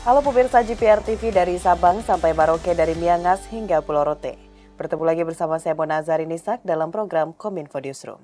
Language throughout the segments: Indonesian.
Halo pemirsa GPR TV dari Sabang sampai Maroke, dari Miangas hingga Pulau Rote. Bertemu lagi bersama saya Mona Zahari-Nisa dalam program Kominfo Newsroom.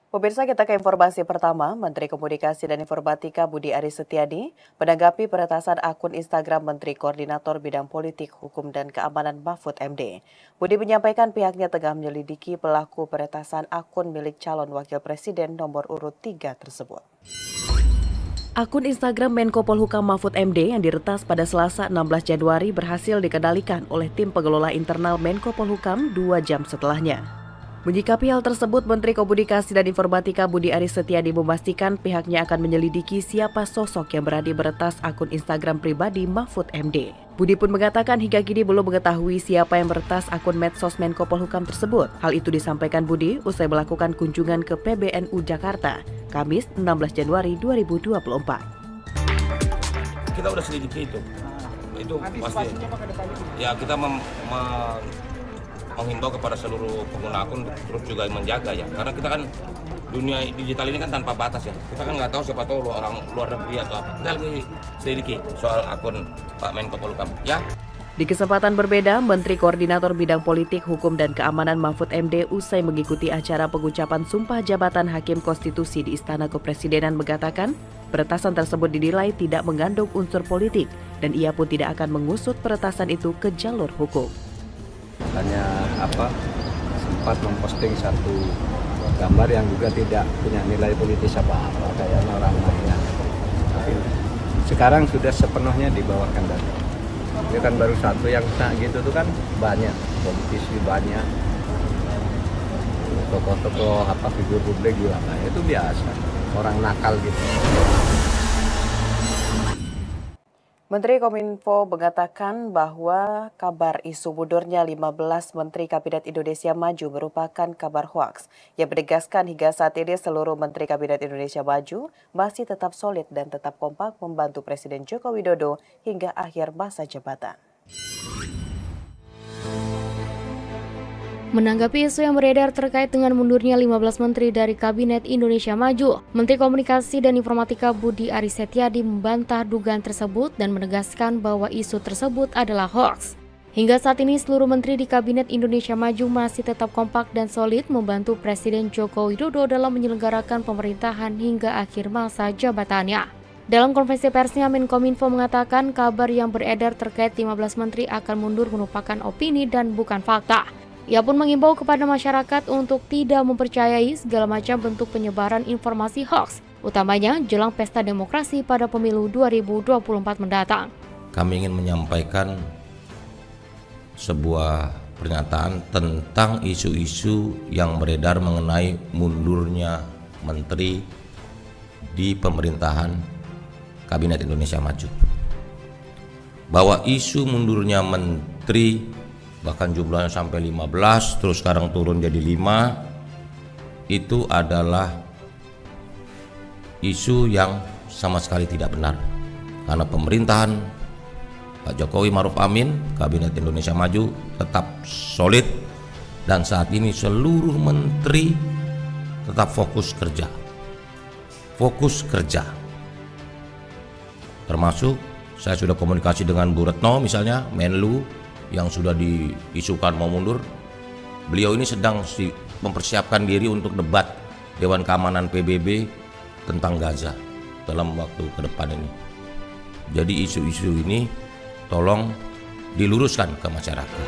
Pemirsa, kita ke informasi pertama. Menteri Komunikasi dan Informatika Budi Aris Setiadi menanggapi peretasan akun Instagram Menteri Koordinator Bidang Politik, Hukum dan Keamanan Mahfud MD. Budi menyampaikan pihaknya tengah menyelidiki pelaku peretasan akun milik calon wakil presiden nomor urut 3 tersebut. Akun Instagram Menko Polhukam Mahfud MD yang diretas pada Selasa 16 Januari berhasil dikendalikan oleh tim pengelola internal Menko Polhukam 2 jam setelahnya. Menyikapi hal tersebut, Menteri Komunikasi dan Informatika Budi Aris Setiadi memastikan pihaknya akan menyelidiki siapa sosok yang berani meretas akun Instagram pribadi Mahfud MD. Budi pun mengatakan hingga kini belum mengetahui siapa yang meretas akun medsos Menko Polhukam tersebut. Hal itu disampaikan Budi usai melakukan kunjungan ke PBNU Jakarta, Kamis 16 Januari 2024. Kita udah selidiki itu pasti. Ya kita menghimbau kepada seluruh pengguna akun terus juga menjaga ya, karena kita kan dunia digital ini kan tanpa batas ya, kita kan nggak tahu siapa tahu orang luar negeri atau apa. Kita lagi selidiki soal akun Pak Menko Polhukam ya. Di kesempatan berbeda, Menteri Koordinator Bidang Politik, Hukum dan Keamanan Mahfud MD usai mengikuti acara pengucapan Sumpah Jabatan Hakim Konstitusi di Istana Kepresidenan mengatakan peretasan tersebut dinilai tidak mengandung unsur politik dan ia pun tidak akan mengusut peretasan itu ke jalur hukum. Hanya sempat memposting satu gambar yang juga tidak punya nilai politis apa-apa kayak orang lainnya. Tapi sekarang sudah sepenuhnya di bawah kendali. Ini kan baru satu yang gitu tuh kan banyak, politisi banyak, tokoh-tokoh figur publik juga banyak. Itu biasa, orang nakal gitu. Menteri Kominfo mengatakan bahwa kabar isu mundurnya 15 Menteri Kabinet Indonesia Maju merupakan kabar hoaks. Ia menegaskan hingga saat ini seluruh Menteri Kabinet Indonesia Maju masih tetap solid dan tetap kompak membantu Presiden Joko Widodo hingga akhir masa jabatan. Menanggapi isu yang beredar terkait dengan mundurnya 15 menteri dari Kabinet Indonesia Maju, Menteri Komunikasi dan Informatika Budi Aris Setiadi membantah dugaan tersebut dan menegaskan bahwa isu tersebut adalah hoaks. Hingga saat ini seluruh menteri di Kabinet Indonesia Maju masih tetap kompak dan solid membantu Presiden Joko Widodo dalam menyelenggarakan pemerintahan hingga akhir masa jabatannya. Dalam konferensi persnya, Menkominfo mengatakan kabar yang beredar terkait 15 menteri akan mundur merupakan opini dan bukan fakta. Ia pun mengimbau kepada masyarakat untuk tidak mempercayai segala macam bentuk penyebaran informasi hoaks, utamanya jelang pesta demokrasi pada pemilu 2024 mendatang. Kami ingin menyampaikan sebuah pernyataan tentang isu-isu yang beredar mengenai mundurnya menteri di pemerintahan Kabinet Indonesia Maju. Bahwa isu mundurnya menteri bahkan jumlahnya sampai 15, terus sekarang turun jadi 5, itu adalah isu yang sama sekali tidak benar. Karena pemerintahan Pak Jokowi Ma'ruf Amin, Kabinet Indonesia Maju tetap solid dan saat ini seluruh menteri tetap fokus kerja. Fokus kerja. Termasuk saya sudah komunikasi dengan Bu Retno misalnya, Menlu, yang sudah diisukan mau mundur. Beliau ini sedang mempersiapkan diri untuk debat Dewan Keamanan PBB tentang Gaza dalam waktu ke depan ini. Jadi isu-isu ini tolong diluruskan ke masyarakat.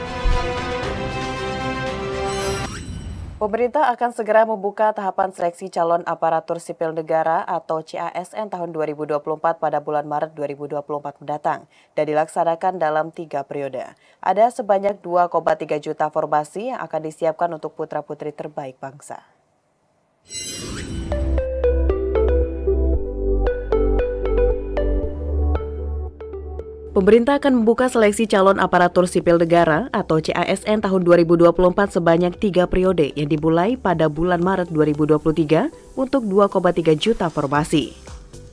Pemerintah akan segera membuka tahapan seleksi calon aparatur sipil negara atau CASN tahun 2024 pada bulan Maret 2024 mendatang dan dilaksanakan dalam 3 periode. Ada sebanyak 2,3 juta formasi yang akan disiapkan untuk putra-putri terbaik bangsa. Pemerintah akan membuka seleksi calon aparatur sipil negara atau CASN tahun 2024 sebanyak 3 periode yang dimulai pada bulan Maret 2023 untuk 2,3 juta formasi.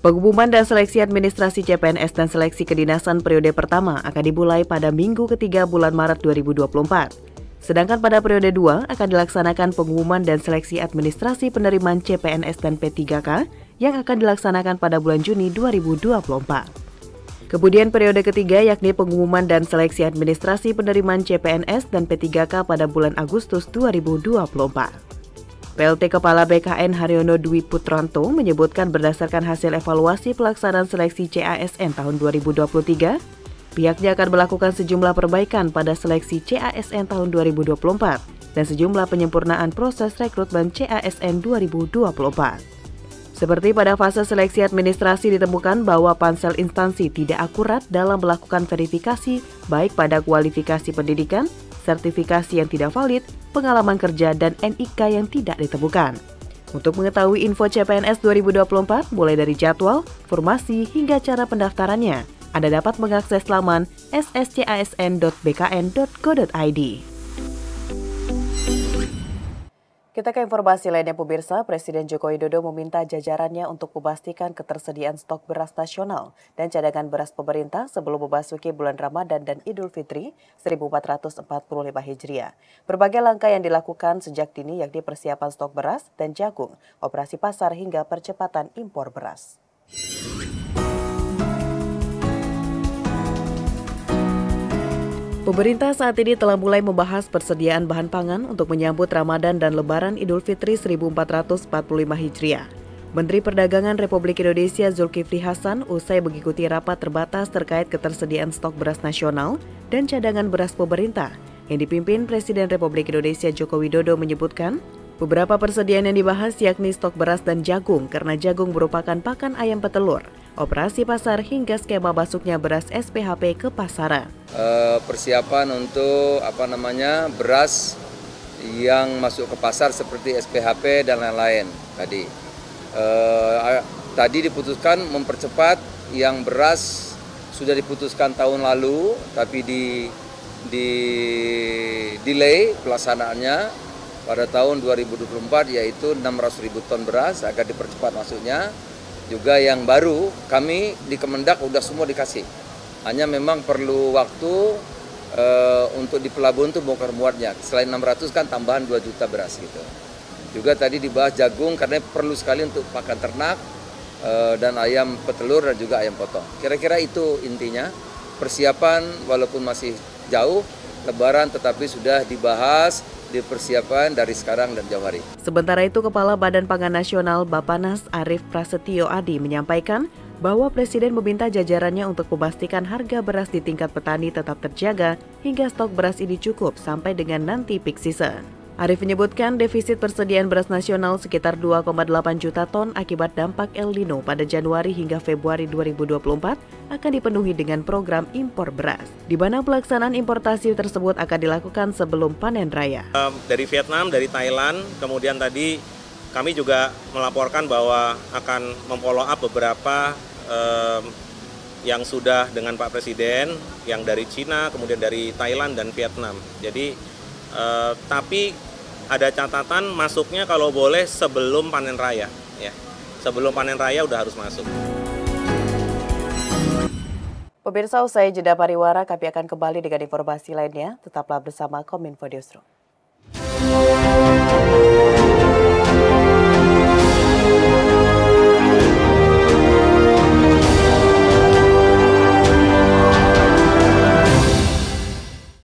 Pengumuman dan seleksi administrasi CPNS dan seleksi kedinasan periode pertama akan dimulai pada minggu ketiga bulan Maret 2024. Sedangkan pada periode 2 akan dilaksanakan pengumuman dan seleksi administrasi penerimaan CPNS dan P3K yang akan dilaksanakan pada bulan Juni 2024. Kemudian periode ketiga yakni pengumuman dan seleksi administrasi penerimaan CPNS dan P3K pada bulan Agustus 2024. PLT Kepala BKN Haryono Dwi Putranto menyebutkan berdasarkan hasil evaluasi pelaksanaan seleksi CASN tahun 2023, pihaknya akan melakukan sejumlah perbaikan pada seleksi CASN tahun 2024 dan sejumlah penyempurnaan proses rekrutmen CASN 2024. Seperti pada fase seleksi administrasi ditemukan bahwa pansel instansi tidak akurat dalam melakukan verifikasi baik pada kualifikasi pendidikan, sertifikasi yang tidak valid, pengalaman kerja, dan NIK yang tidak ditemukan. Untuk mengetahui info CPNS 2024 mulai dari jadwal, formasi, hingga cara pendaftarannya, Anda dapat mengakses laman sscasn.bkn.go.id. Kita ke informasi lainnya pemirsa, Presiden Joko Widodo meminta jajarannya untuk memastikan ketersediaan stok beras nasional dan cadangan beras pemerintah sebelum memasuki bulan Ramadan dan Idul Fitri 1445 Hijriah. Berbagai langkah yang dilakukan sejak dini yakni persiapan stok beras dan jagung, operasi pasar hingga percepatan impor beras. Pemerintah saat ini telah mulai membahas persediaan bahan pangan untuk menyambut Ramadan dan Lebaran Idul Fitri 1445 Hijriah. Menteri Perdagangan Republik Indonesia Zulkifli Hasan usai mengikuti rapat terbatas terkait ketersediaan stok beras nasional dan cadangan beras pemerintah yang dipimpin Presiden Republik Indonesia Joko Widodo menyebutkan, beberapa persediaan yang dibahas yakni stok beras dan jagung karena jagung merupakan pakan ayam petelur, operasi pasar hingga skema masuknya beras SPHP ke pasaran. Persiapan untuk beras yang masuk ke pasar seperti SPHP dan lain-lain tadi. Tadi diputuskan mempercepat yang beras sudah diputuskan tahun lalu tapi di delay pelaksanaannya pada tahun 2024 yaitu 600.000 ton beras akan dipercepat masuknya. Juga yang baru kami di Kemendak udah semua dikasih. Hanya memang perlu waktu untuk di pelabuhan itu bongkar muatnya. Selain 600 kan tambahan 2 juta beras gitu. Juga tadi dibahas jagung karena perlu sekali untuk pakan ternak dan ayam petelur dan juga ayam potong. Kira-kira itu intinya. Persiapan walaupun masih jauh Lebaran tetapi sudah dibahas, dipersiapkan dari sekarang dan jauh hari. Sementara itu, Kepala Badan Pangan Nasional Bappenas Arief Prasetyo Adi menyampaikan bahwa Presiden meminta jajarannya untuk memastikan harga beras di tingkat petani tetap terjaga hingga stok beras ini cukup sampai dengan nanti peak season. Arief menyebutkan defisit persediaan beras nasional sekitar 2,8 juta ton akibat dampak El Nino pada Januari hingga Februari 2024 akan dipenuhi dengan program impor beras, di mana pelaksanaan importasi tersebut akan dilakukan sebelum panen raya. Dari Vietnam, dari Thailand, kemudian tadi kami juga melaporkan bahwa akan memfollow up beberapa yang sudah dengan Pak Presiden, yang dari Cina, kemudian dari Thailand dan Vietnam. Jadi, tapi ada catatan masuknya kalau boleh sebelum panen raya, ya. Sebelum panen raya udah harus masuk. Pemirsa, usai jeda pariwara, kami akan kembali dengan informasi lainnya. Tetaplah bersama Kominfo Newsroom.